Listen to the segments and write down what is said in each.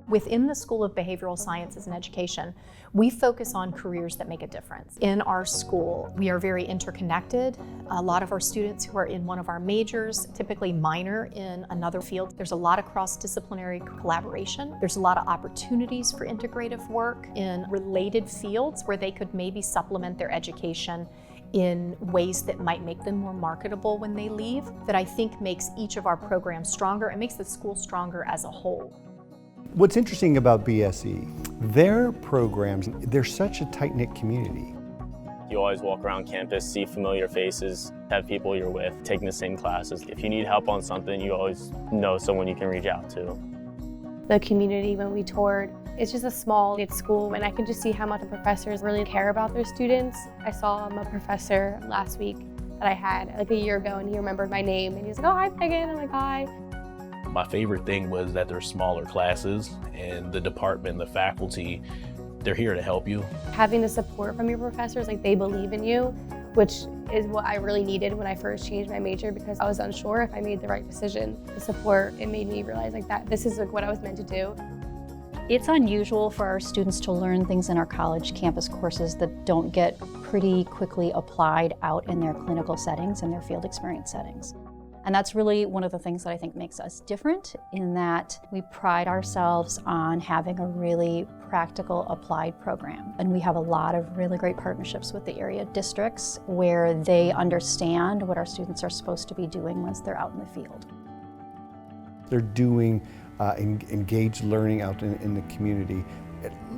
Within the School of Behavioral Sciences and Education, we focus on careers that make a difference. In our school, we are very interconnected. A lot of our students who are in one of our majors typically minor in another field. There's a lot of cross-disciplinary collaboration. There's a lot of opportunities for integrative work in related fields where they could maybe supplement their education in ways that might make them more marketable when they leave, that I think makes each of our programs stronger and makes the school stronger as a whole. What's interesting about BSE, their programs, they're such a tight-knit community. You always walk around campus, see familiar faces, have people you're with, taking the same classes. If you need help on something, you always know someone you can reach out to. The community, when we toured, it's just a small knit school, and I can just see how much the professors really care about their students. I saw a professor last week that I had like a year ago, and he remembered my name, and he was like, "Oh, hi, Megan." I'm like, "Hi." My favorite thing was that they're smaller classes, and the department, the faculty, they're here to help you. Having the support from your professors, like they believe in you, which is what I really needed when I first changed my major, because I was unsure if I made the right decision. The support, it made me realize like that this is like what I was meant to do. It's unusual for our students to learn things in our college campus courses that don't get pretty quickly applied out in their clinical settings and their field experience settings. And that's really one of the things that I think makes us different, in that we pride ourselves on having a really practical applied program. And we have a lot of really great partnerships with the area districts where they understand what our students are supposed to be doing once they're out in the field. They're doing engaged learning out in the community,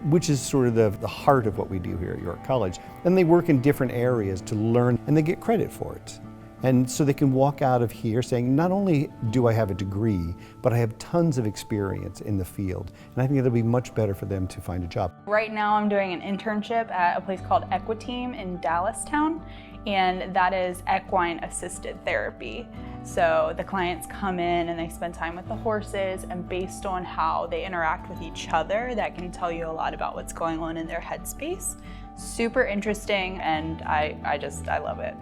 which is sort of the heart of what we do here at York College. And they work in different areas to learn, and they get credit for it. And so they can walk out of here saying, not only do I have a degree, but I have tons of experience in the field. And I think it'll be much better for them to find a job. Right now I'm doing an internship at a place called Equiteam in Dallastown, and that is equine assisted therapy. So the clients come in and they spend time with the horses, and based on how they interact with each other, that can tell you a lot about what's going on in their headspace. Super interesting, and I love it.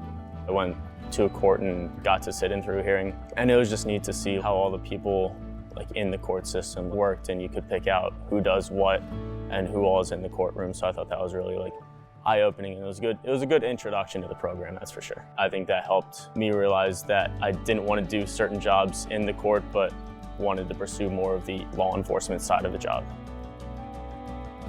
I went to a court and got to sit in through a hearing, and it was just neat to see how all the people in the court system worked, and you could pick out who does what and who all is in the courtroom. So I thought that was really eye-opening, and it was good. It was a good introduction to the program, that's for sure. I think that helped me realize that I didn't want to do certain jobs in the court, but wanted to pursue more of the law enforcement side of the job.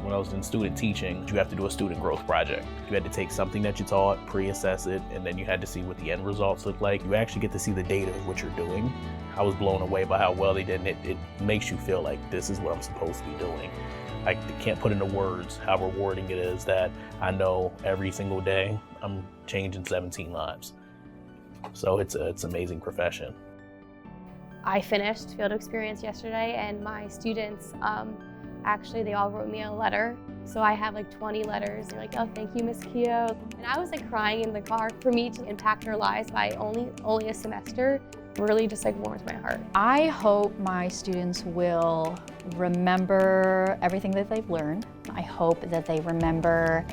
When I was in student teaching, you have to do a student growth project. You had to take something that you taught, pre-assess it, and then you had to see what the end results look like. You actually get to see the data of what you're doing. I was blown away by how well they did, and it makes you feel like this is what I'm supposed to be doing. I can't put into words how rewarding it is that I know every single day I'm changing 17 lives. So it's an amazing profession. I finished field experience yesterday, and my students, actually, they all wrote me a letter. So I have 20 letters. They're like, "Oh, thank you, Miss Keogh." And I was crying in the car. For me to impact their lives by only a semester really just warms my heart. I hope my students will remember everything that they've learned. I hope that they remember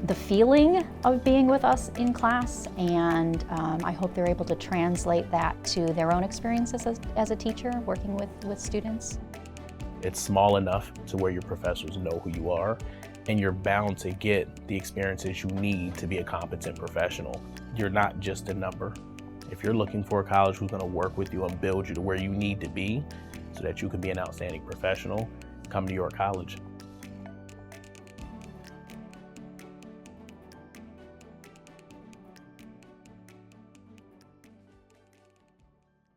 the feeling of being with us in class, and I hope they're able to translate that to their own experiences as a teacher working with students. It's small enough to where your professors know who you are, and you're bound to get the experiences you need to be a competent professional. You're not just a number. If you're looking for a college who's going to work with you and build you to where you need to be so that you can be an outstanding professional, come to York College.